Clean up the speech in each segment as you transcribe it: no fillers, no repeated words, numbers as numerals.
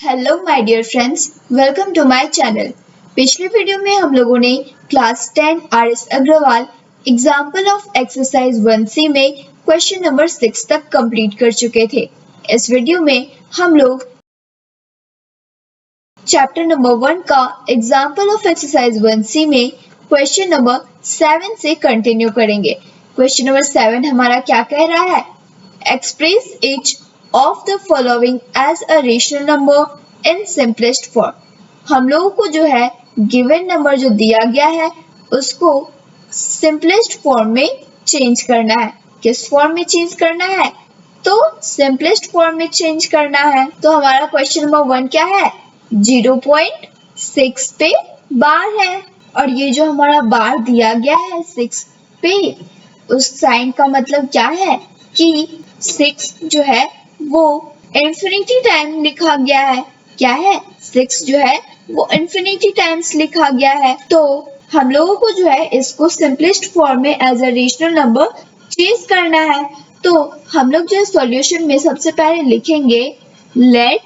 Hello my dear friends, welcome to my channel. पिछले video में हम लोगों ने class 10 R S. Agarwal example of exercise 1C में क्वेश्चन नंबर 6 तक कंप्लीट कर चुके थे। इस वीडियो में हम लोग चैप्टर नंबर 1 का एग्जाम्पल ऑफ एक्सरसाइज 1C में क्वेश्चन नंबर 7 से कंटिन्यू करेंगे। क्वेश्चन नंबर 7 हमारा क्या कह रहा है? Express each of the following as a rational number in simplest form। हम लोगों को जो है गिवन नंबर जो दिया गया है उसको सिंपलेस्ट फॉर्म में चेंज करना है। किस फॉर्म में चेंज करना है? तो सिंपलेस्ट फॉर्म में चेंज करना है। तो हमारा क्वेश्चन नंबर 1 क्या है? 0.6 पे बार है और ये जो हमारा बार दिया गया है 6 पे, उस साइन का मतलब क्या है कि 6 जो है वो इंफिनिटी टाइम लिखा गया है। क्या है? 6 जो है वो इंफिनिटी टाइम्स लिखा गया है। तो हम लोगों को जो है इसको सिंपलेस्ट फॉर्म में as a rational number change करना है। तो हम लोग जो है सॉल्यूशन में सबसे पहले लिखेंगे लेट,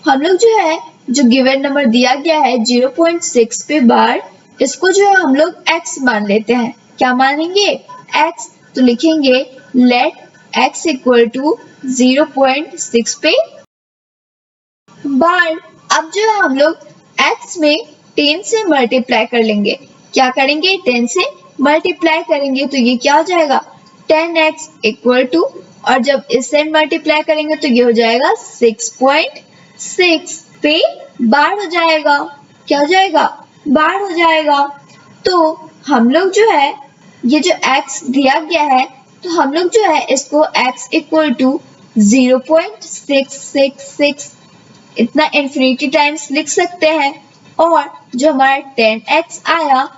हम लोग जो है जो गिवन नंबर दिया गया है 0.6 पे बार, इसको जो है हम लोग x मान लेते हैं। क्या मानेंगे? x। तो लिखेंगे लेट x इक्वल टू 0.6 पे बार। अब जो है हम लोग x में 10 से मल्टीप्लाई कर लेंगे। क्या करेंगे? 10 से मल्टीप्लाई करेंगे तो ये क्या हो जाएगा? 10x इक्वल टू, और जब इससे मल्टीप्लाई करेंगे तो ये हो जाएगा 6.6 पे बार हो जाएगा। क्या हो जाएगा? बार हो जाएगा। तो हम लोग जो है ये जो x दिया गया है तो हम लोग जो है इसको x इक्वल टू 0.666 इतना इंफिनिटी टाइम्स लिख सकते हैं, और जो हमारा 10x आया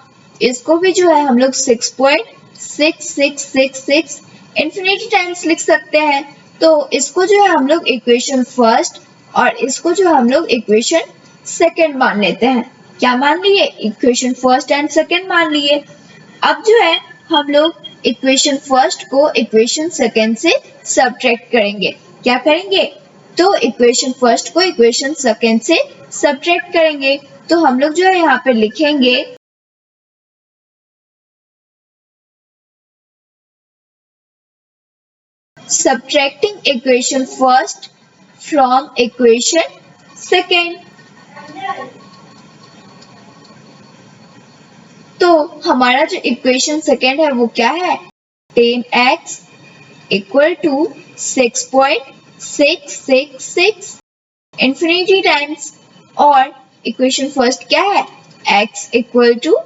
इसको भी जो है हम लोग 6.6666 इंफिनिटी टाइम्स लिख सकते हैं। तो इसको जो है हम लोग इक्वेशन फर्स्ट और इसको जो हम लोग इक्वेशन सेकंड मान लेते हैं। क्या मान लिए? इक्वेशन फर्स्ट एंड सेकंड मान लिए। अब जो है हम लोग इक्वेशन फर्स्ट को इक्वेशन सेकंड से सब्ट्रैक्ट करेंगे। क्या करेंगे? तो इक्वेशन फर्स्ट को इक्वेशन सेकंड से सब्ट्रैक्ट करेंगे। तो हम लोग जो है यहाँ पे लिखेंगे subtracting equation first from equation second। तो हमारा जो इक्वेशन सेकेंड है वो क्या है? 10x equal to 6.666 infinity times, और इक्वेशन फर्स्ट क्या है? x equal to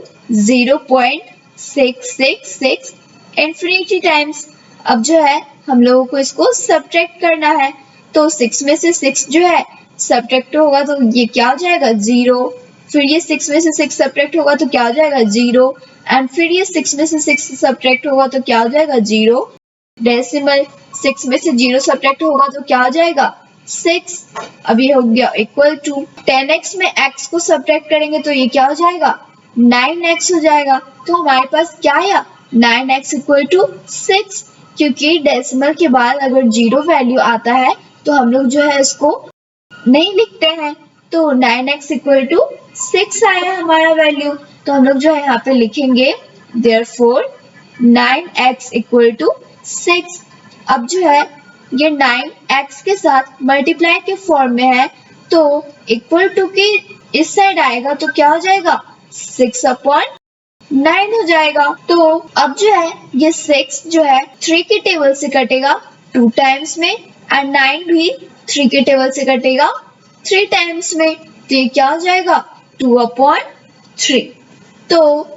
0.666 infinity times. अब जो है हम लोगों को इसको सब्ट्रैक्ट करना है। तो 6 में से 6 जो है सब्ट्रैक्ट होगा तो ये क्या हो जाएगा? 0। फिर ये 6 में से 6 सब्ट्रैक्ट होगा तो क्या हो जाएगा? 0। एंड फिर ये 6 में से 6 सब्ट्रैक्ट होगा तो क्या हो जाएगा? 0। डेसिमल 6 में से 0 सब्ट्रैक्ट होगा तो क्या हो जाएगा? 6। अब ये हो गया इक्वल टू 10x में x को सब्ट्रैक्ट करेंगे तो ये क्या हो जाएगा? 9x हो जाएगा। तो हमारे पास क्या आया? 9x equal to 6। क्योंकि डेसिमल के बाद अगर 0 वैल्यू आता है तो हम लोग जो है इसको नहीं लिखते हैं। तो 9x इक्वल टू 6 आया हमारा वैल्यू। तो हम लोग जो है यहाँ पे लिखेंगे therefore 9x इक्वल टू 6। अब जो है ये 9x के साथ मल्टीप्लाई के फॉर्म में है तो इक्वल टू के इस साइड आएगा तो क्या हो जाएगा? 6/9 हो जाएगा। तो अब जो है ये 6 जो है 3 के टेबल से कटेगा 2 टाइम्स में, एंड 9 भी 3 के टेबल से कटेगा 3 टाइम्स में। तो ये क्या हो जाएगा? 2/3। तो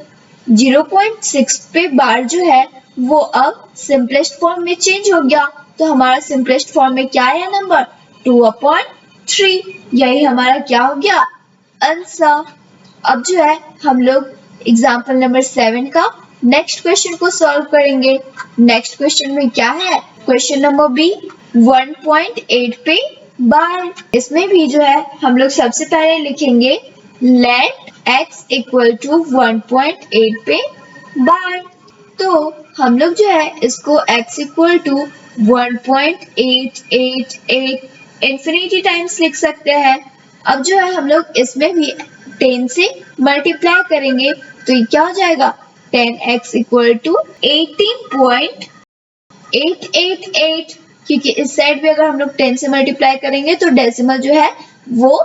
0.6 पे बार जो है वो अब सिंपलेस्ट फॉर्म में चेंज हो गया। तो हमारा सिंपलेस्ट फॉर्म में क्या आया नंबर? 2/3। यही हमारा क्या हो गया? आंसर। अब जो है हम लोग एग्जाम्पल नंबर 7 का नेक्स्ट क्वेश्चन को सॉल्व करेंगे। नेक्स्ट क्वेश्चन में क्या है? क्वेश्चन नंबर बी 1.8 पे बार। इसमें भी जो है हम लोग सबसे पहले लिखेंगे लेट x इक्वल टू 1.8 पे बार। तो हम लोग जो है इसको x equal to 1.888 infinity times लिख सकते हैं। अब जो है हम लोग इसमें भी 10 से मल्टीप्लाई करेंगे तो ये क्या हो जाएगा 10x इक्वल टू 18.888, क्योंकि इस साइड भी अगर हम लोग 10 से मल्टीप्लाई करेंगे तो डेसिमल जो है वो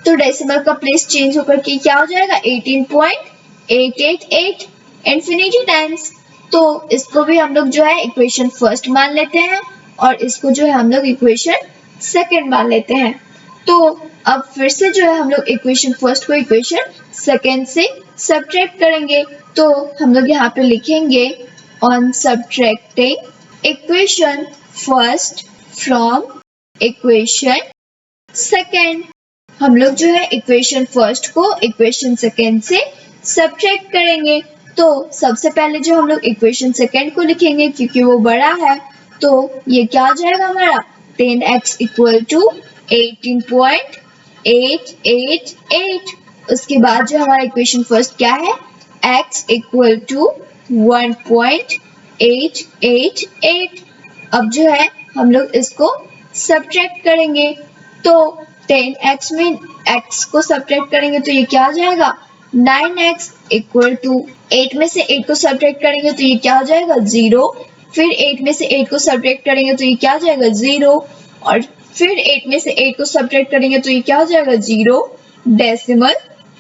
तो डेसिमल का प्लेस चेंज होकर के क्या हो जाएगा 18.888 इन्फिनिटी टाइम्स। तो इसको भी हम लोग जो है इक्वेशन फर्स्ट मान लेते हैं और इसको जो है हम लोग इक्वेशन सेकंड मान लेते हैं। तो अब फिर से जो है हम लोग इक्वेशन फर्स्ट को इक्वेशन सेकंड से सब्ट्रैक्ट करेंगे। तो हम लोग यहाँ पे लिखेंगे on subtracting equation first from equation second, हम लोग जो है इक्वेशन फर्स्ट को इक्वेशन सेकंड से सब्ट्रैक्ट करेंगे। तो सबसे पहले जो हम लोग इक्वेशन सेकंड को लिखेंगे क्योंकि वो बड़ा है, तो ये क्या हो जाएगा हमारा 10x इक्वल टू 18.888। उसके बाद जो हमारा इक्वेशन फर्स्ट क्या है x इक्वल टू 1.888। अब जो है हम लोग इसको सब्ट्रैक्ट करेंगे। तो 10x में x को सब्ट्रैक्ट करेंगे तो ये क्या हो जाएगा 9x इक्वल टू 8 में से 8 को सब्ट्रैक्ट करेंगे तो ये क्या हो जाएगा 0। फिर 8 में से 8 को सब्ट्रैक्ट करेंगे तो ये क्या हो जाएगा 0 और फिर 8 में से 8 को सब्ट्रैक्ट करेंगे तो ये क्या हो जाएगा 0 डेसिमल।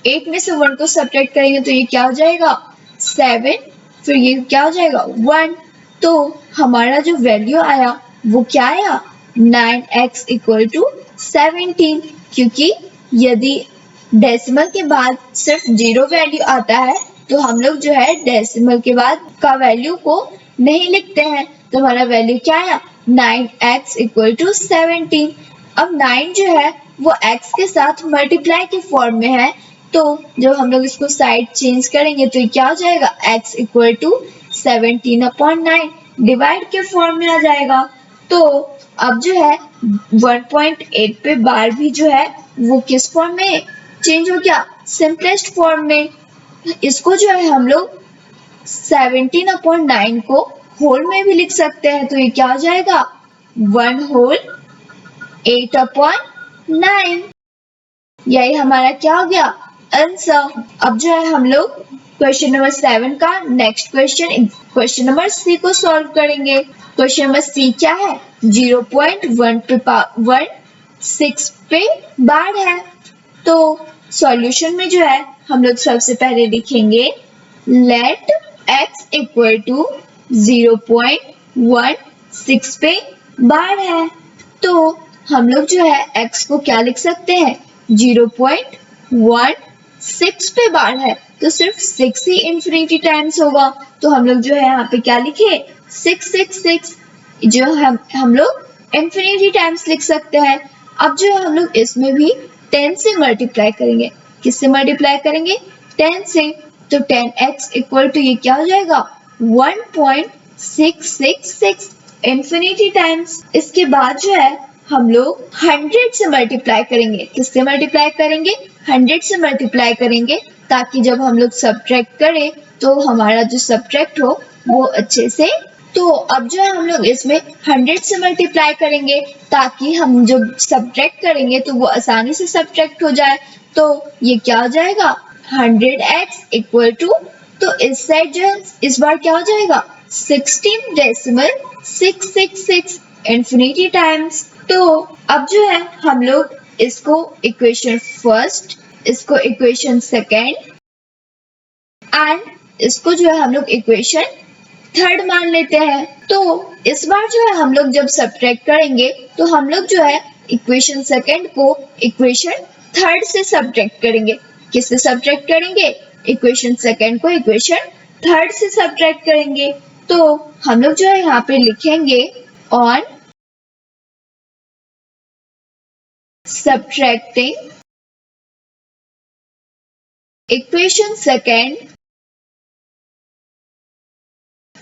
8 में से 1 को सब्ट्रैक्ट करेंगे तो ये क्या हो जाएगा 7, फिर ये क्या हो जाएगा 1। तो हमारा जो वैल्यू आया वो क्या आया 9x इक्वल टू 17, क्योंकि यदि डेसिमल के बाद सिर्फ 0 वैल्यू आता है तो हम लोग जो है डेसिमल के बाद का वैल्यू को नहीं लिखते हैं। तो हमारा वैल्यू क्या आया 9x इक्वल टू 17। अब 9 जो है वो x के साथ मल्टीप्लाई के फॉर्म में है, तो जब हम लोग इसको साइड चेंज करेंगे तो ये क्या हो जाएगा x इक्वल टू 17/9 डिवाइड के फॉर्म में आ जाएगा। तो अब जो है 1.8 पे बार भी जो है वो किस फॉर्म में चेंज हो गया सिंपलेस्ट फॉर्म में। इसको जो है हम लोग 17/9 को होल में भी लिख सकते हैं, तो ये क्या हो जाएगा 1 होल 8/9। यही हमारा क्या हो गया आंसर। अब जो है हम लोग क्वेश्चन नंबर 7 का नेक्स्ट क्वेश्चन नंबर C को सॉल्व करेंगे। क्वेश्चन नंबर C क्या है 0.116 पे बार है। तो सॉल्यूशन में जो है हम लोग सबसे पहले लिखेंगे लेट x इक्वल टू 0.16 पे बार है। तो हम लोग जो है x को क्या लिख सकते हैं 0.16 पे बार है, तो सिर्फ 6 ही इन्फिनिटी टाइम्स होगा। तो हम लोग जो है यहाँ पे क्या लिखे 666, जो हम लोग इन्फिनिटी टाइम्स लिख सकते हैं। अब जो है हम लोग इसमें भी 10 से मल्टीप्लाई करेंगे। किससे मल्टीप्लाई करेंगे 10 से, तो 10x इक्वल टू ये क्या हो जाएगा 1.666 इन्फिनिटी टाइम्स। इसके बाद जो है हम लोग 100 से मल्टीप्लाई करेंगे। किससे मल्टीप्लाई करेंगे 100 से मल्टीप्लाई करेंगे, ताकि जब हम लोग सब्ट्रैक्ट करें तो हमारा जो सब्ट्रैक्ट हो वो अच्छे से। तो अब जो है हम लोग इसमें 100 से मल्टीप्लाई करेंगे ताकि हम जब सब्ट्रैक्ट करेंगे तो वो आसानी से सब्ट्रैक्ट हो जाए। तो ये क्या हो जाएगा 100x इक्वल टू, तो इस साइड जो है इस बार क्या हो जाएगा 16.666 इन्फिनिटी टाइम्स। तो अब जो है हम लोग इसको इक्वेशन फर्स्ट, इसको इक्वेशन सेकेंड एंड इसको जो है हम लोग इक्वेशन थर्ड मान लेते हैं। तो इस बार जो है हम लोग जब सब्ट्रैक्ट करेंगे तो हम लोग जो है इक्वेशन सेकेंड को इक्वेशन थर्ड से सब्ट्रैक्ट करेंगे। किससे सब्ट्रैक्ट करेंगे इक्वेशन सेकेंड को इक्वेशन थर्ड से सब्ट्रैक्ट करेंगे। तो हम लोग जो है यहाँ पे लिखेंगे on subtracting equation second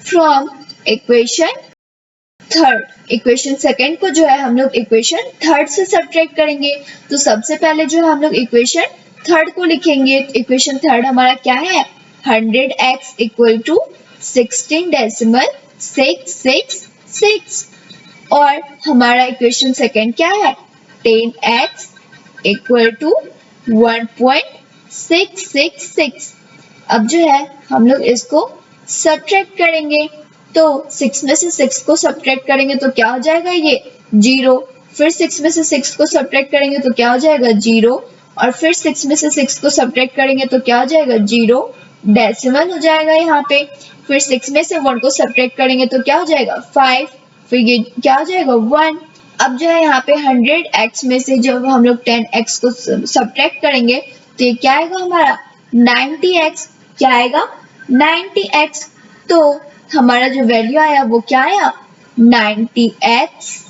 from equation third. Equation second को जो है हम लोग इक्वेशन थर्ड से सब्ट्रैक्ट करेंगे। तो सबसे पहले जो है हम लोग इक्वेशन थर्ड को लिखेंगे। इक्वेशन थर्ड हमारा क्या है 100x इक्वल टू 16.666 और हमारा इक्वेशन सेकेंड क्या है 10x इक्वल टू 1.666। अब जो है हम लोग इसको सब्ट्रैक्ट करेंगे, तो 6 में से 6 को सब्ट्रैक्ट करेंगे तो क्या हो जाएगा, ये 0। फिर 6 में से 6 को सब्ट्रैक्ट करेंगे तो क्या हो जाएगा, 0। और फिर 6 में से 6 को सब्ट्रैक्ट करेंगे तो क्या हो जाएगा, 0। डेसिमल हो जाएगा यहाँ पे। फिर 6 में से 1 को सब्ट्रैक्ट करेंगे तो क्या हो जाएगा, 5। फिर ये क्या हो जाएगा, 1। अब जो है यहाँ पे 100x में से जब हम लोग 10x को सब्ट्रैक्ट करेंगे तो ये क्या आएगा हमारा, 90x। क्या आएगा, 90x। तो हमारा जो वैल्यू आया वो क्या आया, 90x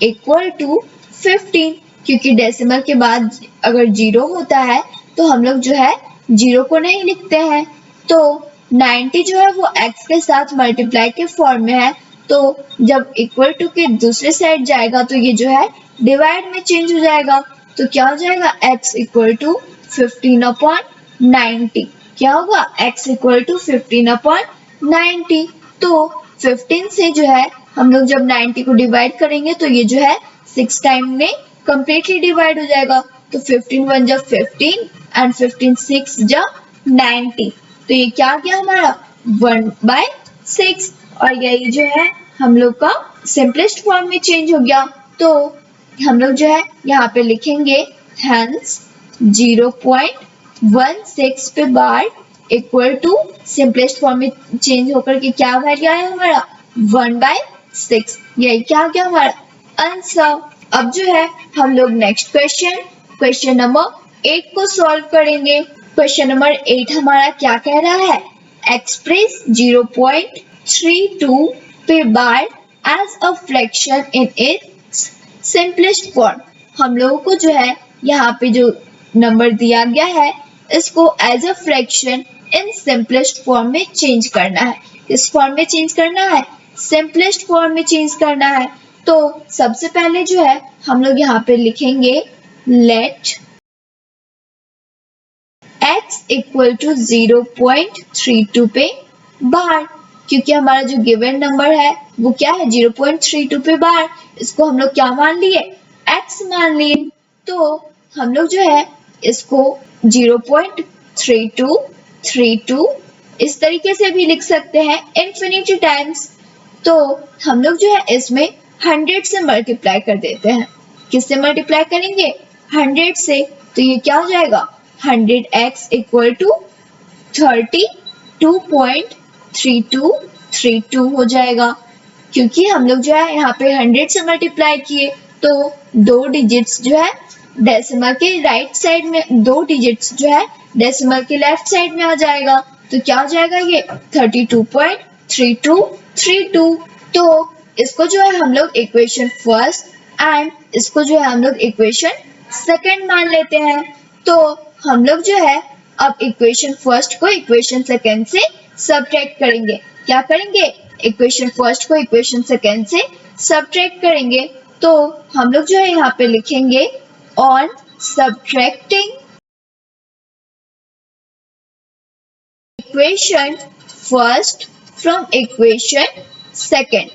इक्वल टू 15। क्योंकि डेसिमल के बाद अगर 0 होता है तो हम लोग जो है 0 को नहीं लिखते हैं, तो 90 जो है वो x के साथ मल्टीप्लाई के फॉर्म में है, तो जब इक्वल टू के दूसरे साइड जाएगा तो ये जो है डिवाइड में चेंज हो जाएगा। तो क्या हो जाएगा, x इक्वल टू 15/90। क्या होगा, x इक्वल टू 15/90। तो 15 से जो है हम लोग जब 90 को डिवाइड करेंगे तो ये जो है 6 टाइम में कंप्लीटली डिवाइड हो जाएगा। तो 15 1 जा 15 एंड 15 6 जा 90। तो ये क्या गया हमारा, 1/6। और यही जो है हम लोग का सिंपलेस्ट फॉर्म में चेंज हो गया। तो हम लोग जो है यहाँ पे लिखेंगे हेंस 0.16 पे बार इक्वल टू सिंपलेस्ट फॉर्म में चेंज होकर के क्या वैल्यू आया हमारा, 1/6। यही क्या गया हमारा आंसर। अब जो है हम लोग नेक्स्ट क्वेश्चन नंबर 8 को सॉल्व करेंगे। क्वेश्चन नंबर 8 हमारा क्या कह रहा है, एक्सप्रेस 0.32 पे bar as a fraction in its simplest form. हम लोगों को जो है यहाँ पे जो नंबर दिया गया है इसको as a fraction in simplest form में चेंज करना है। किस फॉर्म में चेंज करना है, सिंपलेस्ट फॉर्म में चेंज करना है। तो सबसे पहले जो है हम लोग यहाँ पे लिखेंगे लेट x इक्वल टू 0.32 पे बार, क्योंकि हमारा जो गिवन नंबर है वो क्या है, 0.32 पे बार। इसको हम लोग क्या मान लिए, x मान लिए। तो हम लोग जो है इसको 0.3232 इस तरीके से भी लिख सकते हैं इंफिनिटी टाइम्स। तो हम लोग जो है इसमें 100 से मल्टीप्लाई कर देते हैं। किससे मल्टीप्लाई करेंगे, 100 से। तो ये क्या हो जाएगा, 100x इक्वल टू 32.3232 हो जाएगा। क्योंकि हम लोग जो है यहाँ पे 100 से मल्टीप्लाई किए तो 2 डिजिट्स जो है डेसिमल के राइट साइड में, 2 डिजिट्स जो है डेसिमल के लेफ्ट साइड में आ जाएगा। तो क्या हो जाएगा, ये 32.3232। तो इसको जो है हम लोग इक्वेशन फर्स्ट एंड इसको जो है हम लोग इक्वेशन सेकंड मान लेते हैं। तो हम लोग जो है अब इक्वेशन फर्स्ट को इक्वेशन सेकंड से सब्ट्रैक्ट करेंगे। क्या करेंगे, इक्वेशन फर्स्ट को इक्वेशन सेकंड से सब्ट्रैक्ट करेंगे। तो हम लोग जो है यहाँ पे लिखेंगे on subtracting equation first from equation second.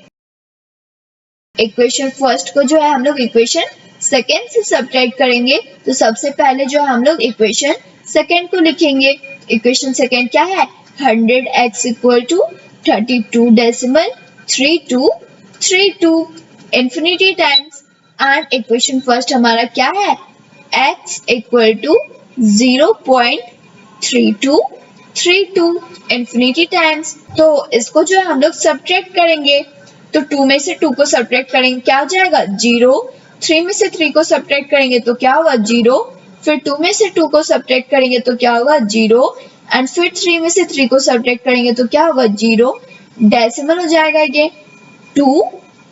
Equation first को जो है हम लोग इक्वेशन सेकंड से सब्ट्रैक्ट करेंगे। तो सबसे पहले जो हम लोग इक्वेशन सेकंड को लिखेंगे। इक्वेशन सेकंड क्या है, 100x equal to 32.3232 infinity times. And equation first हमारा क्या है, x equal to 0.3232 infinity times. तो इसको जो है हम लोग सब्ट्रैक्ट करेंगे। तो 2 में से 2 को सब्ट्रैक्ट करेंगे, क्या हो जाएगा, 0। 3 में से 3 को सब्ट्रैक्ट करेंगे तो क्या होगा, 0। फिर 2 में से 2 को सब्ट्रैक्ट करेंगे तो क्या होगा, 0। एंड फिर 3 में से 3 को सब्ट्रैक्ट करेंगे तो क्या होगा, 0। डेसिमल हो जाएगा ये 2,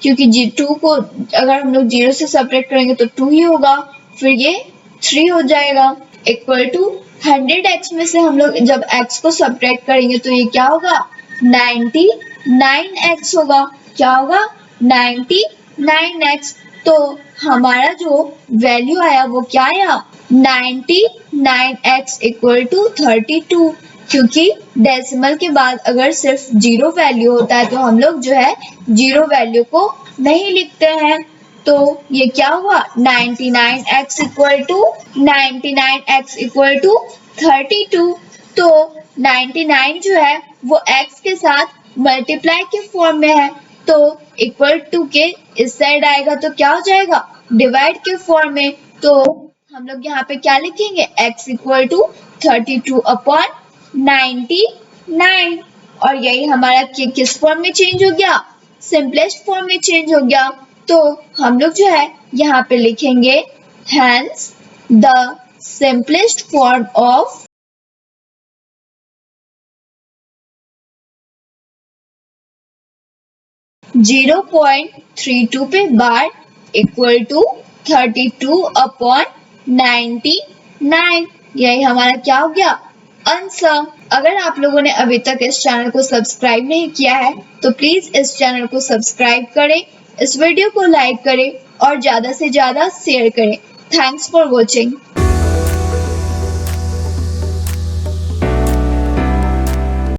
क्योंकि 2 को अगर हम लोग 0 से सब्ट्रैक्ट करेंगे तो 2 ही होगा। फिर ये 3 हो जाएगा इक्वल टू 100x में से हम लोग जब x को सब्ट्रैक्ट करेंगे तो ये क्या होगा, 99x होगा। क्या होगा, 99x। तो हमारा जो वैल्यू आया वो क्या आया, 99x इक्वल टू 32। क्योंकि डेसिमल के बाद अगर सिर्फ 0 वैल्यू होता है तो हम लोग जो है 0 वैल्यू को नहीं लिखते हैं। तो ये क्या हुआ 99x इक्वल टू 32। तो 99 जो है वो x के साथ मल्टीप्लाई के फॉर्म में है, तो इक्वल टू के इस साइड आएगा तो क्या हो जाएगा डिवाइड के फॉर्म में। तो हम लोग यहाँ पे क्या लिखेंगे x इक्वल टू 32 अपॉन 99, और यही हमारा किस फॉर्म में चेंज हो गया सिंपलेस्ट फॉर्म में चेंज हो गया। तो हम लोग जो है यहाँ पे लिखेंगे hence the simplest form of 0.32 पे बार इक्वल टू 32 अपॉन 99। यही हमारा क्या हो गया आंसर। अगर आप लोगों ने अभी तक इस चैनल को सब्सक्राइब नहीं किया है तो प्लीज इस चैनल को सब्सक्राइब करें, इस वीडियो को लाइक करें और ज्यादा से ज्यादा शेयर करें। Thanks for watching.